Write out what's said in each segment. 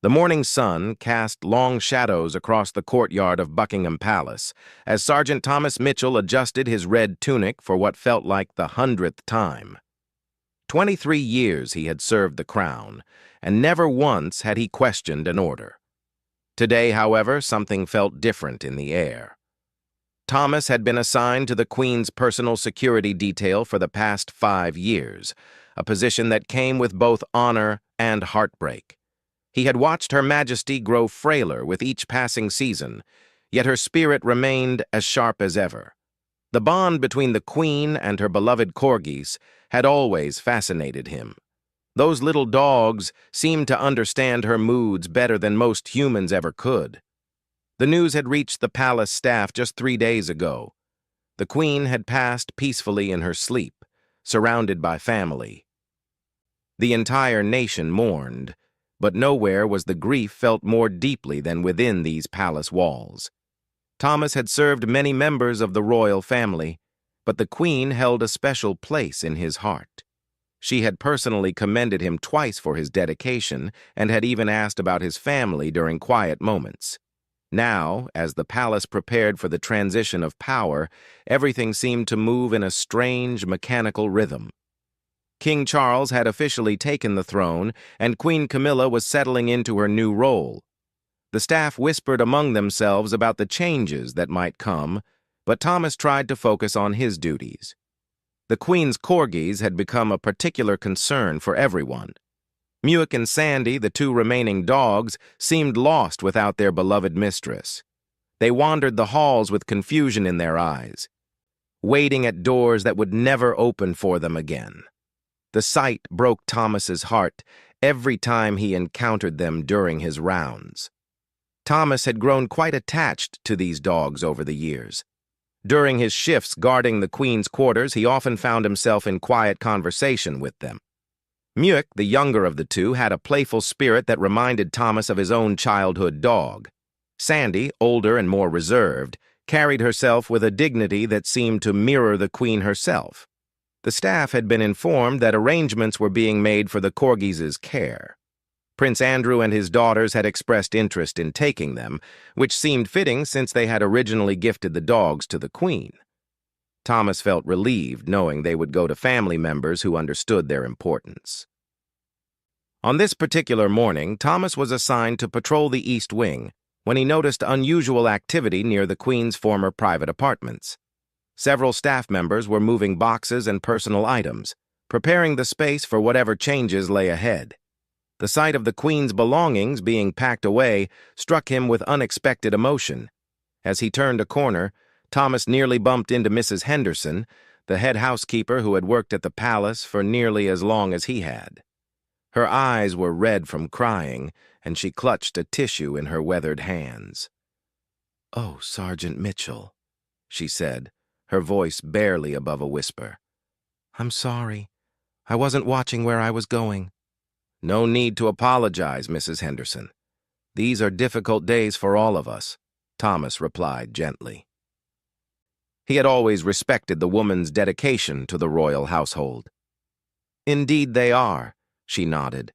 The morning sun cast long shadows across the courtyard of Buckingham Palace as Sergeant Thomas Mitchell adjusted his red tunic for what felt like the 100th time. 23 years he had served the crown, and never once had he questioned an order. Today, however, something felt different in the air. Thomas had been assigned to the Queen's personal security detail for the past 5 years, a position that came with both honor and heartbreak. He had watched Her Majesty grow frailer with each passing season, yet her spirit remained as sharp as ever. The bond between the Queen and her beloved Corgis had always fascinated him. Those little dogs seemed to understand her moods better than most humans ever could. The news had reached the palace staff just 3 days ago. The Queen had passed peacefully in her sleep, surrounded by family. The entire nation mourned, but nowhere was the grief felt more deeply than within these palace walls. Thomas had served many members of the royal family, but the Queen held a special place in his heart. She had personally commended him twice for his dedication and had even asked about his family during quiet moments. Now, as the palace prepared for the transition of power, everything seemed to move in a strange, mechanical rhythm. King Charles had officially taken the throne, and Queen Camilla was settling into her new role. The staff whispered among themselves about the changes that might come, but Thomas tried to focus on his duties. The Queen's Corgis had become a particular concern for everyone. Muick and Sandy, the 2 remaining dogs, seemed lost without their beloved mistress. They wandered the halls with confusion in their eyes, waiting at doors that would never open for them again. The sight broke Thomas's heart every time he encountered them during his rounds. Thomas had grown quite attached to these dogs over the years. During his shifts guarding the Queen's quarters, he often found himself in quiet conversation with them. Muick, the younger of the 2, had a playful spirit that reminded Thomas of his own childhood dog. Sandy, older and more reserved, carried herself with a dignity that seemed to mirror the Queen herself. The staff had been informed that arrangements were being made for the Corgis' care. Prince Andrew and his daughters had expressed interest in taking them, which seemed fitting since they had originally gifted the dogs to the Queen. Thomas felt relieved knowing they would go to family members who understood their importance. On this particular morning, Thomas was assigned to patrol the East Wing when he noticed unusual activity near the Queen's former private apartments. Several staff members were moving boxes and personal items, preparing the space for whatever changes lay ahead. The sight of the Queen's belongings being packed away struck him with unexpected emotion. As he turned a corner, Thomas nearly bumped into Mrs. Henderson, the head housekeeper who had worked at the palace for nearly as long as he had. Her eyes were red from crying, and she clutched a tissue in her weathered hands. "Oh, Sergeant Mitchell," she said, her voice barely above a whisper. "I'm sorry. I wasn't watching where I was going." "No need to apologize, Mrs. Henderson. These are difficult days for all of us," Thomas replied gently. He had always respected the woman's dedication to the royal household. "Indeed they are," she nodded.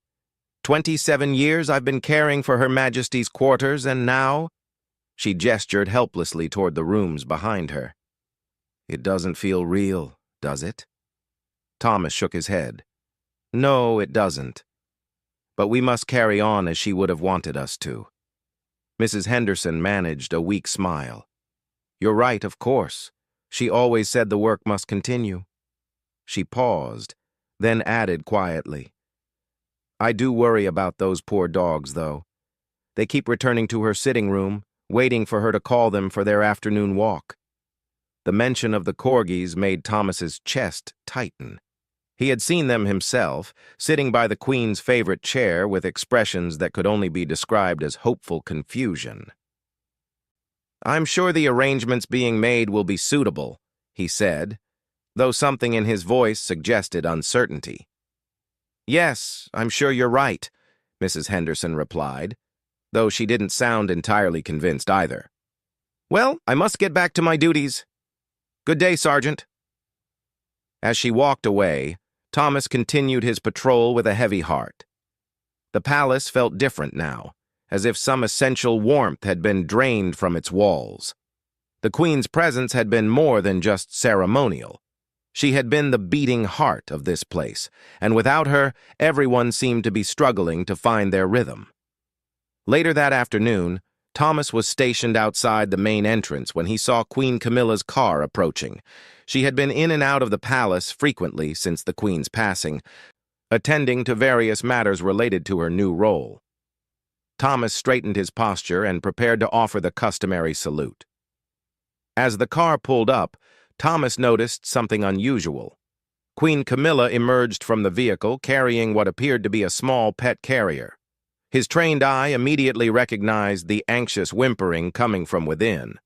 27 years I've been caring for Her Majesty's quarters, and now—" She gestured helplessly toward the rooms behind her. "It doesn't feel real, does it?" Thomas shook his head. "No, it doesn't. But we must carry on as she would have wanted us to." Mrs. Henderson managed a weak smile. "You're right, of course. She always said the work must continue." She paused, then added quietly, "I do worry about those poor dogs, though. They keep returning to her sitting room, waiting for her to call them for their afternoon walk." The mention of the Corgis made Thomas's chest tighten. He had seen them himself, sitting by the Queen's favorite chair with expressions that could only be described as hopeful confusion. "I'm sure the arrangements being made will be suitable," he said, though something in his voice suggested uncertainty. "Yes, I'm sure you're right," Mrs. Henderson replied, though she didn't sound entirely convinced either. "Well, I must get back to my duties. Good day, Sergeant." As she walked away, Thomas continued his patrol with a heavy heart. The palace felt different now, as if some essential warmth had been drained from its walls. The Queen's presence had been more than just ceremonial. She had been the beating heart of this place, and without her, everyone seemed to be struggling to find their rhythm. Later that afternoon, Thomas was stationed outside the main entrance when he saw Queen Camilla's car approaching. She had been in and out of the palace frequently since the Queen's passing, attending to various matters related to her new role. Thomas straightened his posture and prepared to offer the customary salute. As the car pulled up, Thomas noticed something unusual. Queen Camilla emerged from the vehicle carrying what appeared to be a small pet carrier. His trained eye immediately recognized the anxious whimpering coming from within.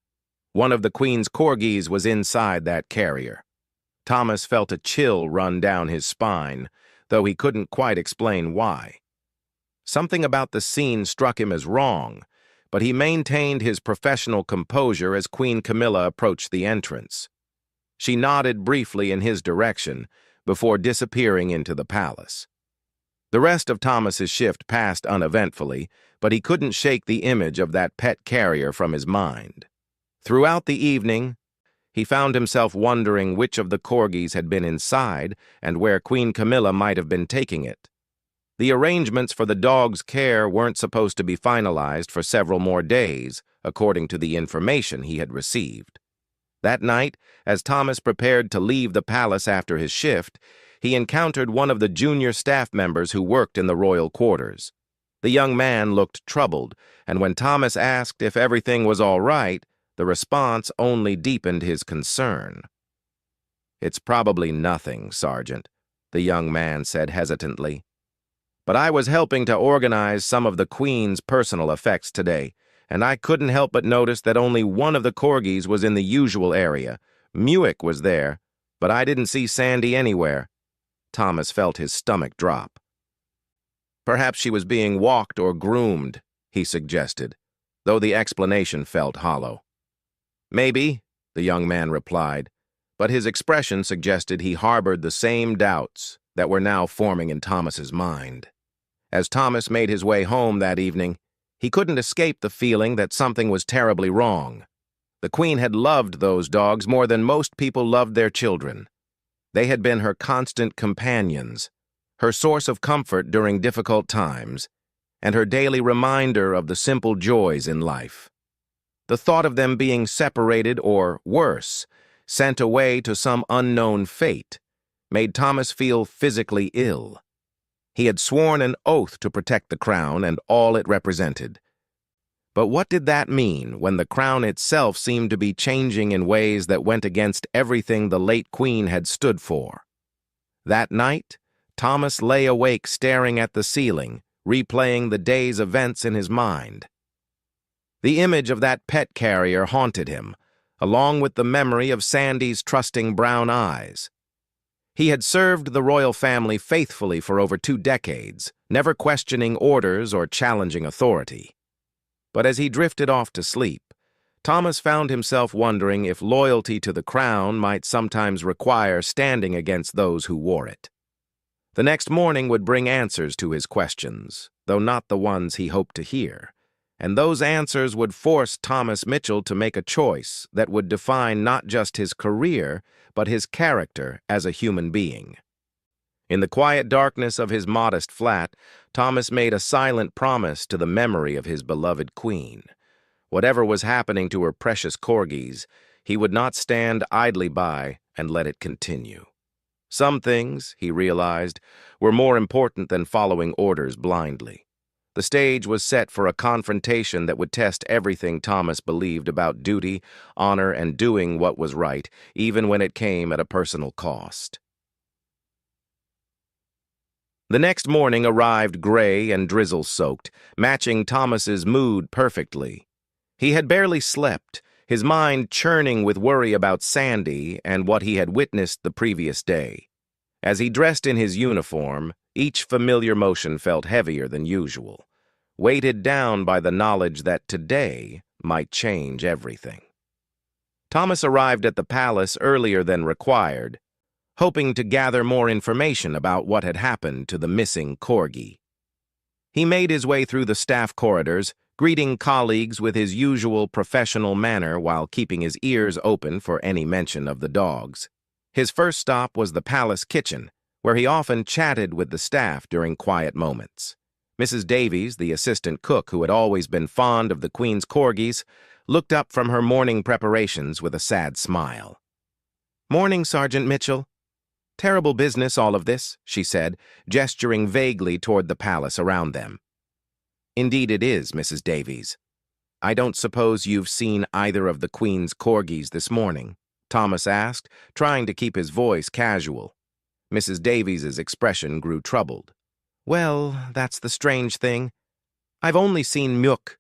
One of the Queen's Corgis was inside that carrier. Thomas felt a chill run down his spine, though he couldn't quite explain why. Something about the scene struck him as wrong, but he maintained his professional composure as Queen Camilla approached the entrance. She nodded briefly in his direction before disappearing into the palace. The rest of Thomas's shift passed uneventfully, but he couldn't shake the image of that pet carrier from his mind. Throughout the evening, he found himself wondering which of the Corgis had been inside and where Queen Camilla might have been taking it. The arrangements for the dog's care weren't supposed to be finalized for several more days, according to the information he had received. That night, as Thomas prepared to leave the palace after his shift, he encountered one of the junior staff members who worked in the royal quarters. The young man looked troubled, and when Thomas asked if everything was all right, the response only deepened his concern. "It's probably nothing, Sergeant," the young man said hesitantly. "But I was helping to organize some of the Queen's personal effects today, and I couldn't help but notice that only one of the Corgis was in the usual area. Muick was there, but I didn't see Sandy anywhere." Thomas felt his stomach drop. "Perhaps she was being walked or groomed," he suggested, though the explanation felt hollow. "Maybe," the young man replied, but his expression suggested he harbored the same doubts that were now forming in Thomas's mind. As Thomas made his way home that evening, he couldn't escape the feeling that something was terribly wrong. The Queen had loved those dogs more than most people loved their children. They had been her constant companions, her source of comfort during difficult times, and her daily reminder of the simple joys in life. The thought of them being separated or, worse, sent away to some unknown fate, made Thomas feel physically ill. He had sworn an oath to protect the crown and all it represented. But what did that mean when the crown itself seemed to be changing in ways that went against everything the late Queen had stood for? That night, Thomas lay awake staring at the ceiling, replaying the day's events in his mind. The image of that pet carrier haunted him, along with the memory of Sandy's trusting brown eyes. He had served the royal family faithfully for over 2 decades, never questioning orders or challenging authority. But as he drifted off to sleep, Thomas found himself wondering if loyalty to the crown might sometimes require standing against those who wore it. The next morning would bring answers to his questions, though not the ones he hoped to hear, and those answers would force Thomas Mitchell to make a choice that would define not just his career, but his character as a human being. In the quiet darkness of his modest flat, Thomas made a silent promise to the memory of his beloved Queen. Whatever was happening to her precious Corgis, he would not stand idly by and let it continue. Some things, he realized, were more important than following orders blindly. The stage was set for a confrontation that would test everything Thomas believed about duty, honor, and doing what was right, even when it came at a personal cost. The next morning arrived gray and drizzle-soaked, matching Thomas's mood perfectly. He had barely slept, his mind churning with worry about Sandy and what he had witnessed the previous day. As he dressed in his uniform, each familiar motion felt heavier than usual, weighted down by the knowledge that today might change everything. Thomas arrived at the palace earlier than required, hoping to gather more information about what had happened to the missing Corgi. He made his way through the staff corridors, greeting colleagues with his usual professional manner while keeping his ears open for any mention of the dogs. His first stop was the palace kitchen, where he often chatted with the staff during quiet moments. Mrs. Davies, the assistant cook who had always been fond of the Queen's corgis, looked up from her morning preparations with a sad smile. "Morning, Sergeant Mitchell. Terrible business, all of this," she said, gesturing vaguely toward the palace around them. "Indeed it is, Mrs. Davies. I don't suppose you've seen either of the Queen's corgis this morning?" Thomas asked, trying to keep his voice casual. Mrs. Davies's expression grew troubled. "Well, that's the strange thing. I've only seen Muck.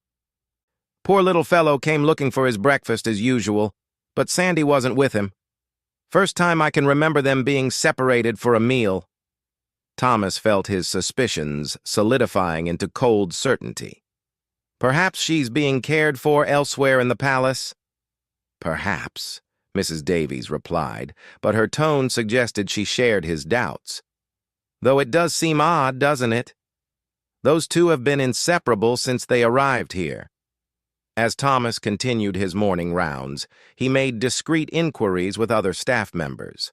Poor little fellow came looking for his breakfast as usual, but Sandy wasn't with him. First time I can remember them being separated for a meal." Thomas felt his suspicions solidifying into cold certainty. "Perhaps she's being cared for elsewhere in the palace?" "Perhaps," Mrs. Davies replied, but her tone suggested she shared his doubts. "Though it does seem odd, doesn't it? Those two have been inseparable since they arrived here." As Thomas continued his morning rounds, he made discreet inquiries with other staff members.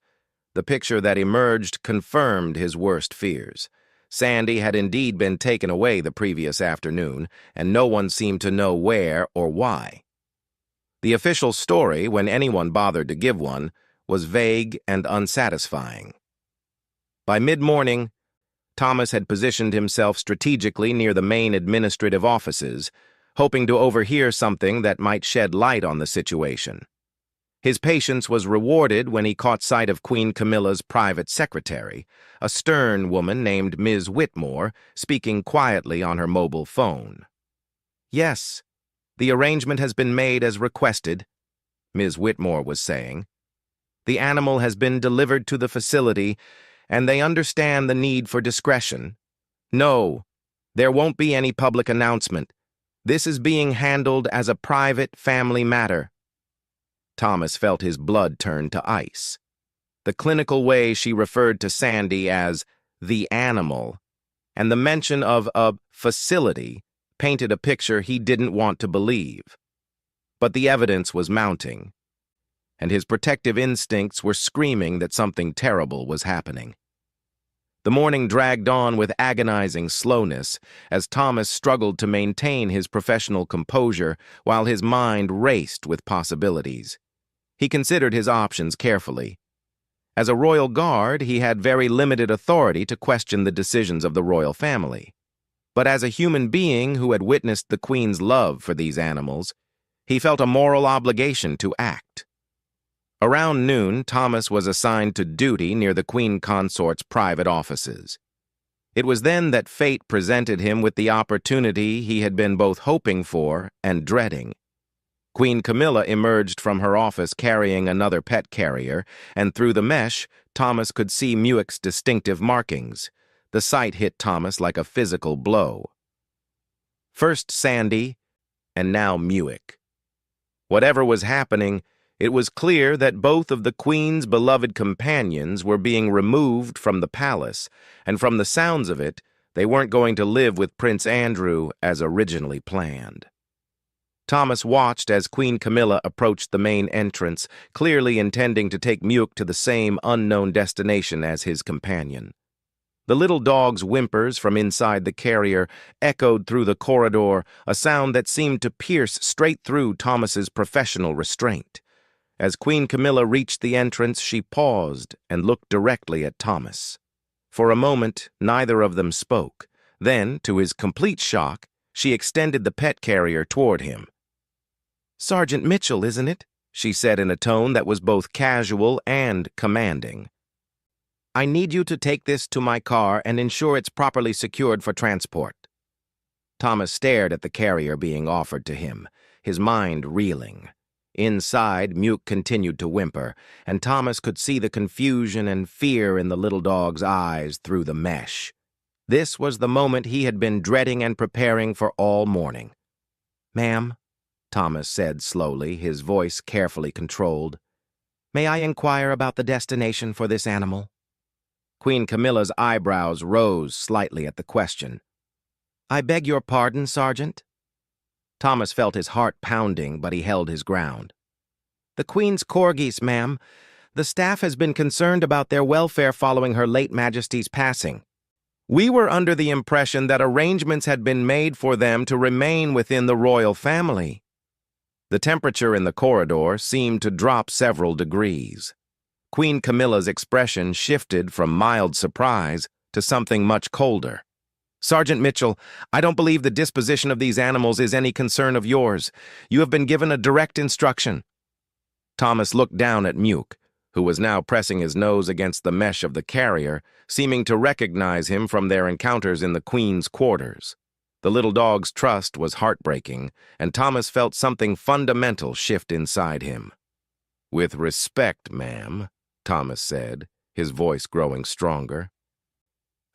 The picture that emerged confirmed his worst fears. Sandy had indeed been taken away the previous afternoon, and no one seemed to know where or why. The official story, when anyone bothered to give one, was vague and unsatisfying. By mid-morning, Thomas had positioned himself strategically near the main administrative offices, hoping to overhear something that might shed light on the situation. His patience was rewarded when he caught sight of Queen Camilla's private secretary, a stern woman named Ms. Whitmore, speaking quietly on her mobile phone. "Yes, the arrangement has been made as requested," Ms. Whitmore was saying. "The animal has been delivered to the facility, and they understand the need for discretion. No, there won't be any public announcement. This is being handled as a private family matter." Thomas felt his blood turn to ice. The clinical way she referred to Sandy as the animal, and the mention of a facility, painted a picture he didn't want to believe. But the evidence was mounting, and his protective instincts were screaming that something terrible was happening. The morning dragged on with agonizing slowness as Thomas struggled to maintain his professional composure while his mind raced with possibilities. He considered his options carefully. As a royal guard, he had very limited authority to question the decisions of the royal family. But as a human being who had witnessed the Queen's love for these animals, he felt a moral obligation to act. Around noon, Thomas was assigned to duty near the Queen Consort's private offices. It was then that fate presented him with the opportunity he had been both hoping for and dreading. Queen Camilla emerged from her office carrying another pet carrier, and through the mesh, Thomas could see Muick's distinctive markings. The sight hit Thomas like a physical blow. First Sandy, and now Muick. Whatever was happening, it was clear that both of the Queen's beloved companions were being removed from the palace, and from the sounds of it, they weren't going to live with Prince Andrew as originally planned. Thomas watched as Queen Camilla approached the main entrance, clearly intending to take Muick to the same unknown destination as his companion. The little dog's whimpers from inside the carrier echoed through the corridor, a sound that seemed to pierce straight through Thomas's professional restraint. As Queen Camilla reached the entrance, she paused and looked directly at Thomas. For a moment, neither of them spoke. Then, to his complete shock, she extended the pet carrier toward him. "Sergeant Mitchell, isn't it?" she said in a tone that was both casual and commanding. "I need you to take this to my car and ensure it's properly secured for transport." Thomas stared at the carrier being offered to him, his mind reeling. Inside, Muick continued to whimper, and Thomas could see the confusion and fear in the little dog's eyes through the mesh. This was the moment he had been dreading and preparing for all morning. "Ma'am," Thomas said slowly, his voice carefully controlled, "may I inquire about the destination for this animal?" Queen Camilla's eyebrows rose slightly at the question. I beg your pardon, Sergeant? Thomas felt his heart pounding, but he held his ground. The Queen's Corgis, ma'am. The staff has been concerned about their welfare following Her late Majesty's passing. We were under the impression that arrangements had been made for them to remain within the royal family. The temperature in the corridor seemed to drop several degrees. Queen Camilla's expression shifted from mild surprise to something much colder. Sergeant Mitchell, I don't believe the disposition of these animals is any concern of yours. You have been given a direct instruction. Thomas looked down at Muke, who was now pressing his nose against the mesh of the carrier, seeming to recognize him from their encounters in the Queen's quarters. The little dog's trust was heartbreaking, and Thomas felt something fundamental shift inside him. With respect, ma'am, Thomas said, his voice growing stronger.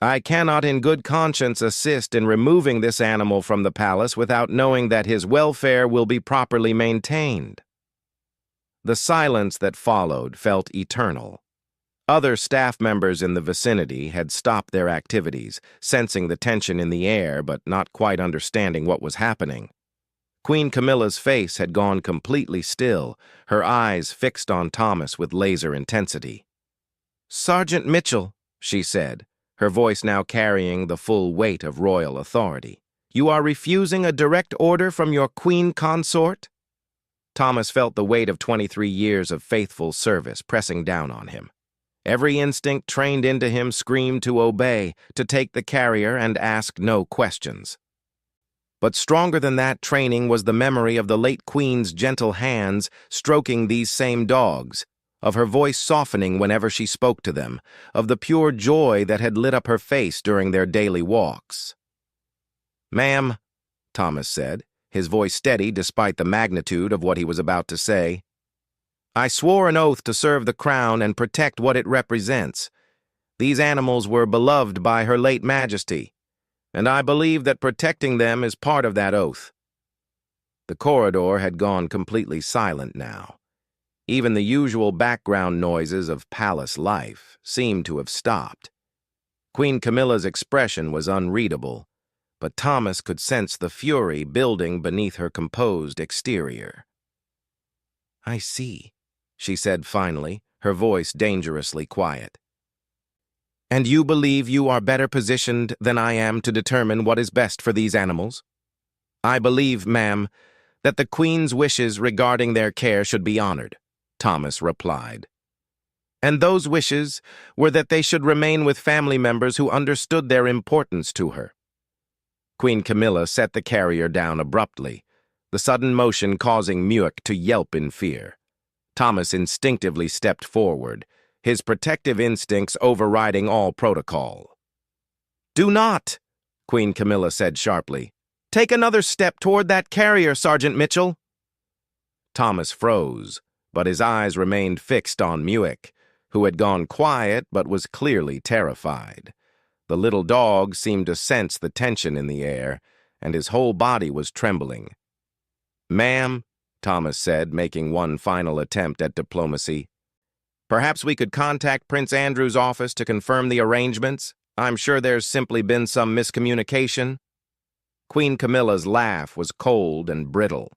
I cannot in good conscience assist in removing this animal from the palace without knowing that his welfare will be properly maintained. The silence that followed felt eternal. Other staff members in the vicinity had stopped their activities, sensing the tension in the air but not quite understanding what was happening. Queen Camilla's face had gone completely still, her eyes fixed on Thomas with laser intensity. Sergeant Mitchell, she said, her voice now carrying the full weight of royal authority. You are refusing a direct order from your queen consort? Thomas felt the weight of 23 years of faithful service pressing down on him. Every instinct trained into him screamed to obey, to take the carrier and ask no questions. But stronger than that training was the memory of the late Queen's gentle hands stroking these same dogs, of her voice softening whenever she spoke to them, of the pure joy that had lit up her face during their daily walks. Ma'am, Thomas said, his voice steady despite the magnitude of what he was about to say, I swore an oath to serve the crown and protect what it represents. These animals were beloved by Her late Majesty, and I believe that protecting them is part of that oath. The corridor had gone completely silent now. Even the usual background noises of palace life seemed to have stopped. Queen Camilla's expression was unreadable, but Thomas could sense the fury building beneath her composed exterior. I see, she said finally, her voice dangerously quiet. And you believe you are better positioned than I am to determine what is best for these animals? I believe, ma'am, that the Queen's wishes regarding their care should be honored, Thomas replied. And those wishes were that they should remain with family members who understood their importance to her. Queen Camilla set the carrier down abruptly, the sudden motion causing Muke to yelp in fear. Thomas instinctively stepped forward, his protective instincts overriding all protocol. Do not, Queen Camilla said sharply. Take another step toward that carrier, Sergeant Mitchell. Thomas froze, but his eyes remained fixed on Muke, who had gone quiet but was clearly terrified. The little dog seemed to sense the tension in the air, and his whole body was trembling. Ma'am, Thomas said, making one final attempt at diplomacy, perhaps we could contact Prince Andrew's office to confirm the arrangements. I'm sure there's simply been some miscommunication. Queen Camilla's laugh was cold and brittle.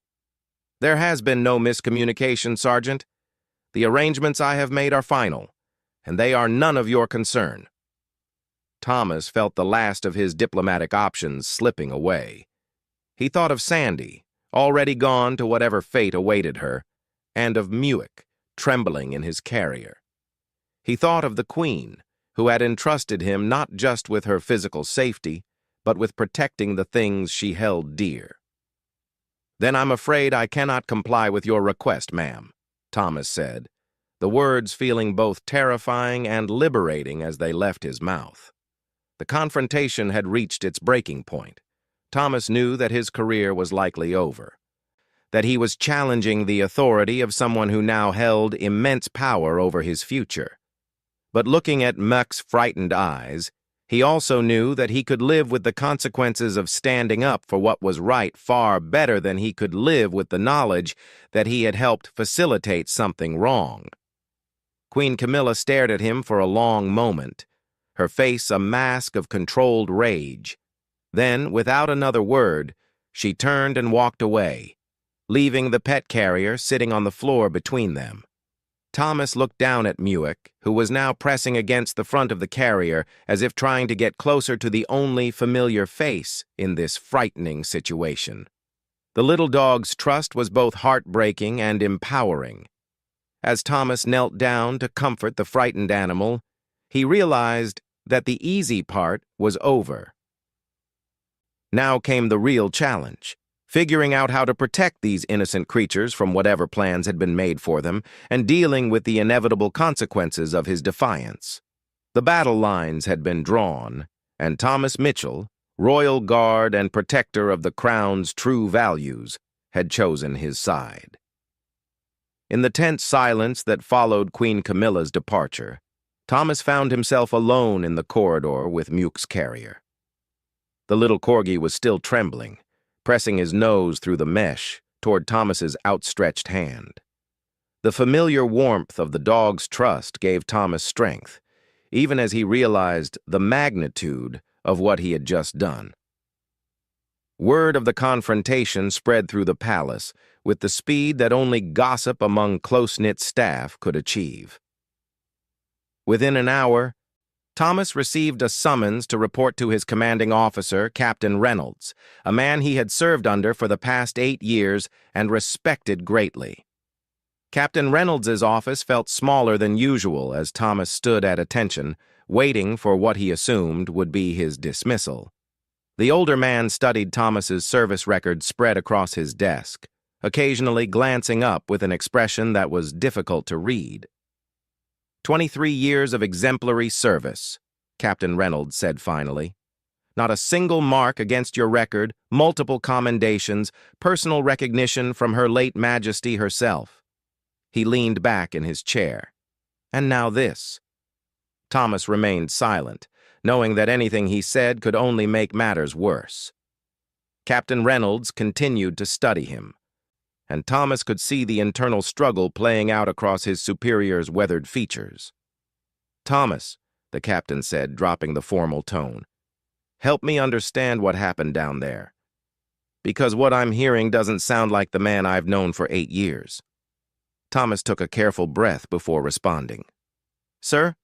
There has been no miscommunication, Sergeant. The arrangements I have made are final, and they are none of your concern. Thomas felt the last of his diplomatic options slipping away. He thought of Sandy, already gone to whatever fate awaited her, and of Muke, trembling in his carrier. He thought of the Queen, who had entrusted him not just with her physical safety, but with protecting the things she held dear. Then I'm afraid I cannot comply with your request, ma'am, Thomas said, the words feeling both terrifying and liberating as they left his mouth. The confrontation had reached its breaking point. Thomas knew that his career was likely over, that he was challenging the authority of someone who now held immense power over his future. But looking at Muke's frightened eyes, he also knew that he could live with the consequences of standing up for what was right far better than he could live with the knowledge that he had helped facilitate something wrong. Queen Camilla stared at him for a long moment, her face a mask of controlled rage. Then, without another word, she turned and walked away, leaving the pet carrier sitting on the floor between them. Thomas looked down at Muick, who was now pressing against the front of the carrier as if trying to get closer to the only familiar face in this frightening situation. The little dog's trust was both heartbreaking and empowering. As Thomas knelt down to comfort the frightened animal, he realized that the easy part was over. Now came the real challenge, figuring out how to protect these innocent creatures from whatever plans had been made for them and dealing with the inevitable consequences of his defiance. The battle lines had been drawn, and Thomas Mitchell, royal guard and protector of the crown's true values, had chosen his side. In the tense silence that followed Queen Camilla's departure, Thomas found himself alone in the corridor with Muick's carrier. The little corgi was still trembling, pressing his nose through the mesh toward Thomas's outstretched hand. The familiar warmth of the dog's trust gave Thomas strength, even as he realized the magnitude of what he had just done. Word of the confrontation spread through the palace with the speed that only gossip among close-knit staff could achieve. Within an hour, Thomas received a summons to report to his commanding officer, Captain Reynolds, a man he had served under for the past 8 years and respected greatly. Captain Reynolds's office felt smaller than usual as Thomas stood at attention, waiting for what he assumed would be his dismissal. The older man studied Thomas's service record spread across his desk, occasionally glancing up with an expression that was difficult to read. 23 years of exemplary service, Captain Reynolds said finally. Not a single mark against your record, multiple commendations, personal recognition from Her late Majesty herself. He leaned back in his chair. And now this. Thomas remained silent, knowing that anything he said could only make matters worse. Captain Reynolds continued to study him, and Thomas could see the internal struggle playing out across his superior's weathered features. "Thomas," the captain said, dropping the formal tone, "help me understand what happened down there. Because what I'm hearing doesn't sound like the man I've known for 8 years. Thomas took a careful breath before responding. "Sir,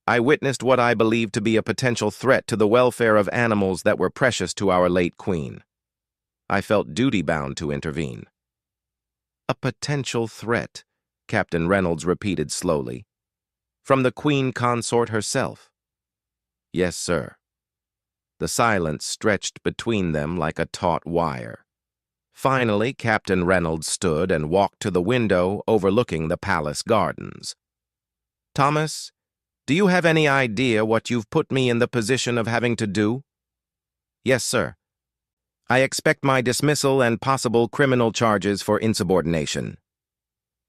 I witnessed what I believed to be a potential threat to the welfare of animals that were precious to our late queen. I felt duty-bound to intervene." "A potential threat," Captain Reynolds repeated slowly. "From the Queen Consort herself?" "Yes, sir." The silence stretched between them like a taut wire. Finally, Captain Reynolds stood and walked to the window overlooking the palace gardens. "Thomas, do you have any idea what you've put me in the position of having to do?" "Yes, sir. I expect my dismissal and possible criminal charges for insubordination."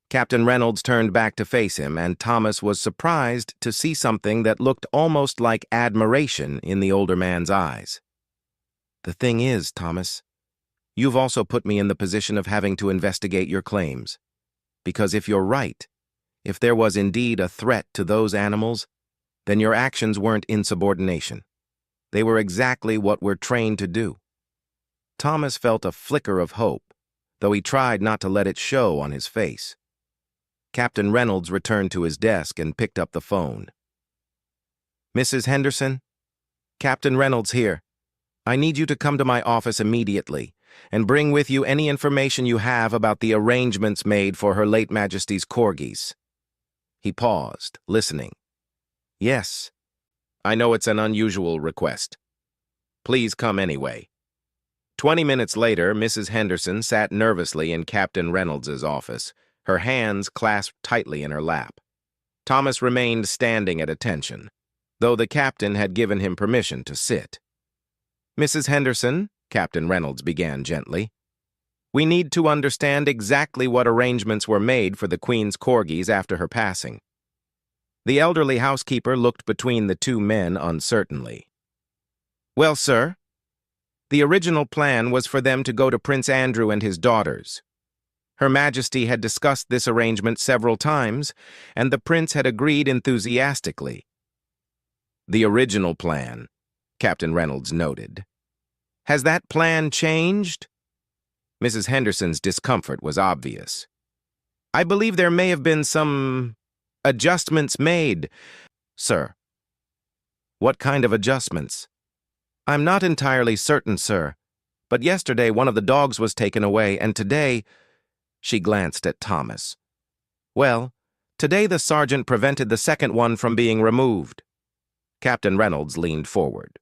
Captain Reynolds turned back to face him, and Thomas was surprised to see something that looked almost like admiration in the older man's eyes. "The thing is, Thomas, you've also put me in the position of having to investigate your claims. Because if you're right, if there was indeed a threat to those animals, then your actions weren't insubordination. They were exactly what we're trained to do." Thomas felt a flicker of hope, though he tried not to let it show on his face. Captain Reynolds returned to his desk and picked up the phone. "Mrs. Henderson? Captain Reynolds here. I need you to come to my office immediately and bring with you any information you have about the arrangements made for Her late Majesty's corgis." He paused, listening. "Yes, I know it's an unusual request. Please come anyway." 20 minutes later, Mrs. Henderson sat nervously in Captain Reynolds's office, her hands clasped tightly in her lap. Thomas remained standing at attention, though the captain had given him permission to sit. "Mrs. Henderson," Captain Reynolds began gently, "we need to understand exactly what arrangements were made for the Queen's corgis after her passing." The elderly housekeeper looked between the two men uncertainly. "Well, sir, the original plan was for them to go to Prince Andrew and his daughters. Her Majesty had discussed this arrangement several times, and the prince had agreed enthusiastically." "The original plan," Captain Reynolds noted. Has that plan changed? Mrs. Henderson's discomfort was obvious. I believe there may have been some adjustments made, sir. What kind of adjustments? I'm not entirely certain, sir, but yesterday one of the dogs was taken away, and today— She glanced at Thomas. Well, today the sergeant prevented the second one from being removed. Captain Reynolds leaned forward.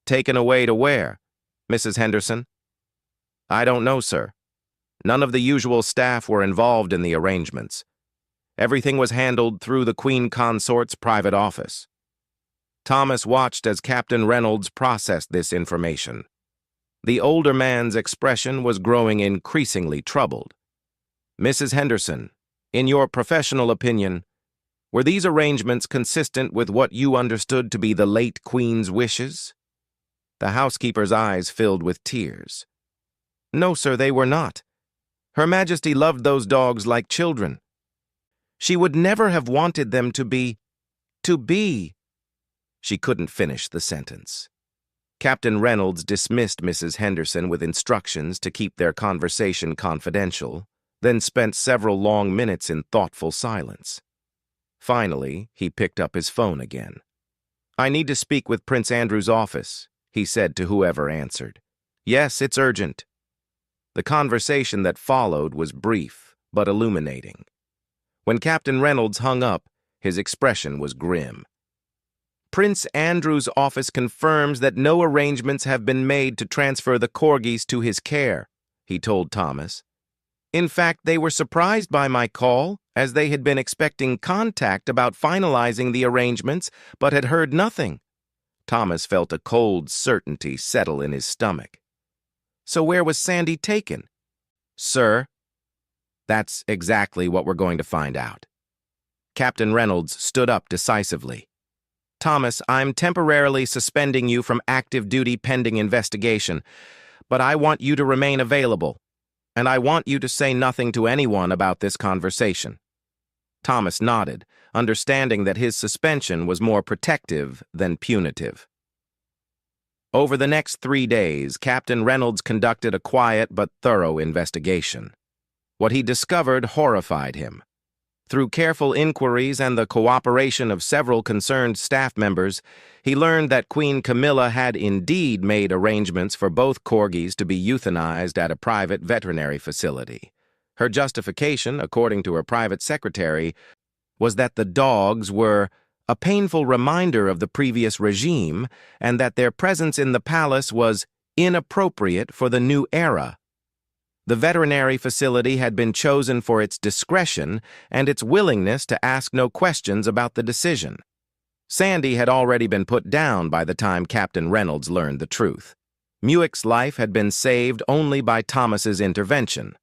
Taken away to where, Mrs. Henderson? I don't know, sir. None of the usual staff were involved in the arrangements. Everything was handled through the Queen Consort's private office. Thomas watched as Captain Reynolds processed this information. The older man's expression was growing increasingly troubled. Mrs. Henderson, in your professional opinion, were these arrangements consistent with what you understood to be the late Queen's wishes? The housekeeper's eyes filled with tears. No, sir, they were not. Her Majesty loved those dogs like children. She would never have wanted them to be. She couldn't finish the sentence. Captain Reynolds dismissed Mrs. Henderson with instructions to keep their conversation confidential, then spent several long minutes in thoughtful silence. Finally, he picked up his phone again. I need to speak with Prince Andrew's office, he said to whoever answered. Yes, it's urgent. The conversation that followed was brief, but illuminating. When Captain Reynolds hung up, his expression was grim. Prince Andrew's office confirms that no arrangements have been made to transfer the Corgis to his care, he told Thomas. In fact, they were surprised by my call, as they had been expecting contact about finalizing the arrangements, but had heard nothing. Thomas felt a cold certainty settle in his stomach. So where was Sandy taken? Sir, that's exactly what we're going to find out. Captain Reynolds stood up decisively. Thomas, I'm temporarily suspending you from active duty pending investigation, but I want you to remain available, and I want you to say nothing to anyone about this conversation. Thomas nodded, understanding that his suspension was more protective than punitive. Over the next 3 days, Captain Reynolds conducted a quiet but thorough investigation. What he discovered horrified him. Through careful inquiries and the cooperation of several concerned staff members, he learned that Queen Camilla had indeed made arrangements for both Corgis to be euthanized at a private veterinary facility. Her justification, according to her private secretary, was that the dogs were a painful reminder of the previous regime and that their presence in the palace was inappropriate for the new era. The veterinary facility had been chosen for its discretion and its willingness to ask no questions about the decision. Sandy had already been put down by the time Captain Reynolds learned the truth. Muick's life had been saved only by Thomas's intervention.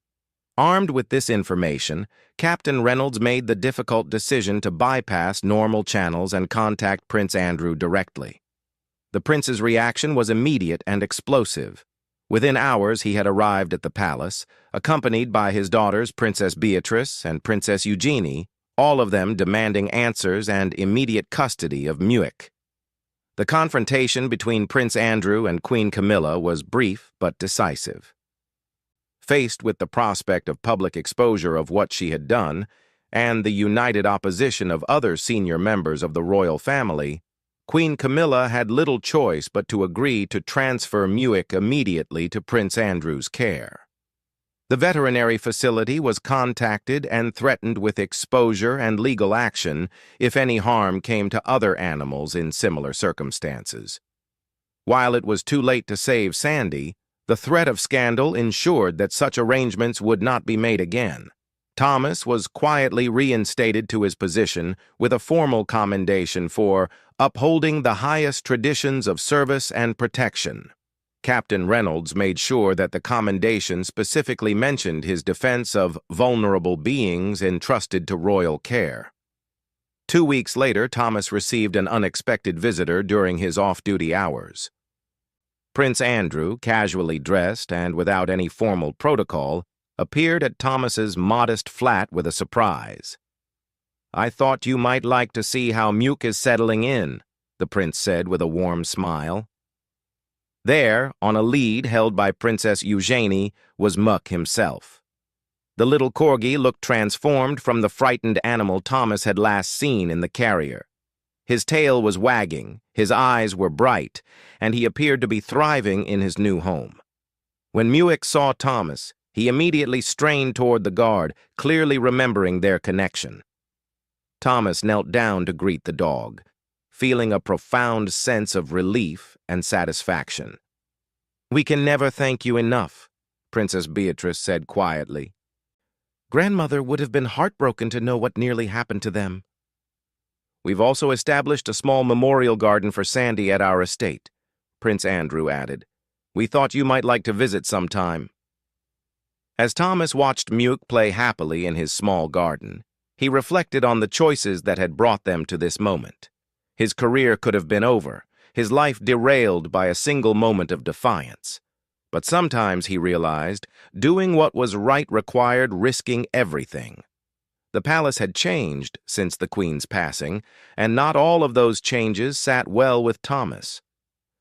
Armed with this information, Captain Reynolds made the difficult decision to bypass normal channels and contact Prince Andrew directly. The prince's reaction was immediate and explosive. Within hours, he had arrived at the palace, accompanied by his daughters Princess Beatrice and Princess Eugenie, all of them demanding answers and immediate custody of Muick. The confrontation between Prince Andrew and Queen Camilla was brief but decisive. Faced with the prospect of public exposure of what she had done, and the united opposition of other senior members of the royal family, Queen Camilla had little choice but to agree to transfer Muick immediately to Prince Andrew's care. The veterinary facility was contacted and threatened with exposure and legal action if any harm came to other animals in similar circumstances. While it was too late to save Sandy, the threat of scandal ensured that such arrangements would not be made again. Thomas was quietly reinstated to his position with a formal commendation for upholding the highest traditions of service and protection. Captain Reynolds made sure that the commendation specifically mentioned his defense of vulnerable beings entrusted to royal care. 2 weeks later, Thomas received an unexpected visitor during his off-duty hours. Prince Andrew, casually dressed and without any formal protocol, appeared at Thomas's modest flat with a surprise. I thought you might like to see how Muick is settling in, the prince said with a warm smile. There, on a lead held by Princess Eugenie, was Muck himself. The little Corgi looked transformed from the frightened animal Thomas had last seen in the carrier. His tail was wagging, his eyes were bright, and he appeared to be thriving in his new home. When Muick saw Thomas, he immediately strained toward the guard, clearly remembering their connection. Thomas knelt down to greet the dog, feeling a profound sense of relief and satisfaction. "We can never thank you enough," Princess Beatrice said quietly. "Grandmother would have been heartbroken to know what nearly happened to them." "We've also established a small memorial garden for Sandy at our estate," Prince Andrew added. "We thought you might like to visit sometime." As Thomas watched Muick play happily in his small garden, he reflected on the choices that had brought them to this moment. His career could have been over, his life derailed by a single moment of defiance. But sometimes, he realized, doing what was right required risking everything. The palace had changed since the Queen's passing, and not all of those changes sat well with Thomas.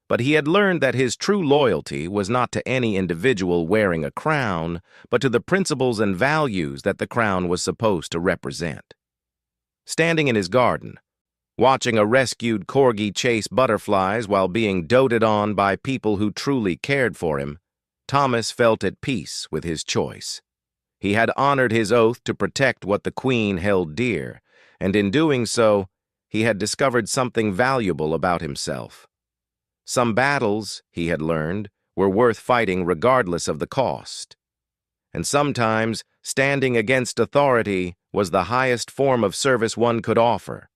But he had learned that his true loyalty was not to any individual wearing a crown, but to the principles and values that the crown was supposed to represent. Standing in his garden, watching a rescued Corgi chase butterflies while being doted on by people who truly cared for him, Thomas felt at peace with his choice. He had honored his oath to protect what the Queen held dear, and in doing so, he had discovered something valuable about himself. Some battles, he had learned, were worth fighting regardless of the cost. And sometimes, standing against authority was the highest form of service one could offer.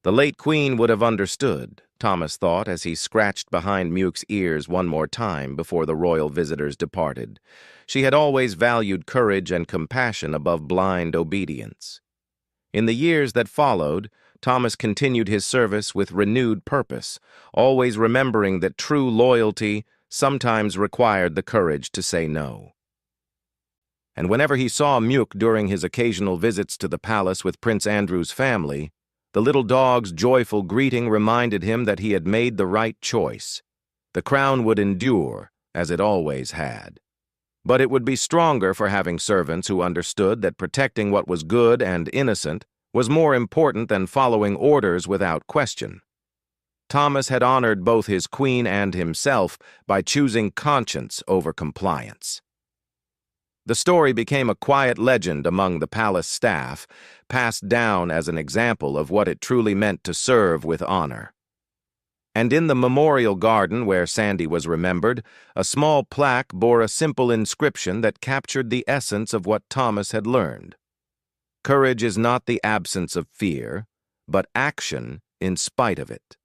The late Queen would have understood, Thomas thought as he scratched behind Muick's ears one more time before the royal visitors departed. She had always valued courage and compassion above blind obedience. In the years that followed, Thomas continued his service with renewed purpose, always remembering that true loyalty sometimes required the courage to say no. And whenever he saw Muick during his occasional visits to the palace with Prince Andrew's family, the little dog's joyful greeting reminded him that he had made the right choice. The crown would endure, as it always had. But it would be stronger for having servants who understood that protecting what was good and innocent was more important than following orders without question. Thomas had honored both his queen and himself by choosing conscience over compliance. The story became a quiet legend among the palace staff, passed down as an example of what it truly meant to serve with honor. And in the memorial garden where Sandy was remembered, a small plaque bore a simple inscription that captured the essence of what Thomas had learned. Courage is not the absence of fear, but action in spite of it.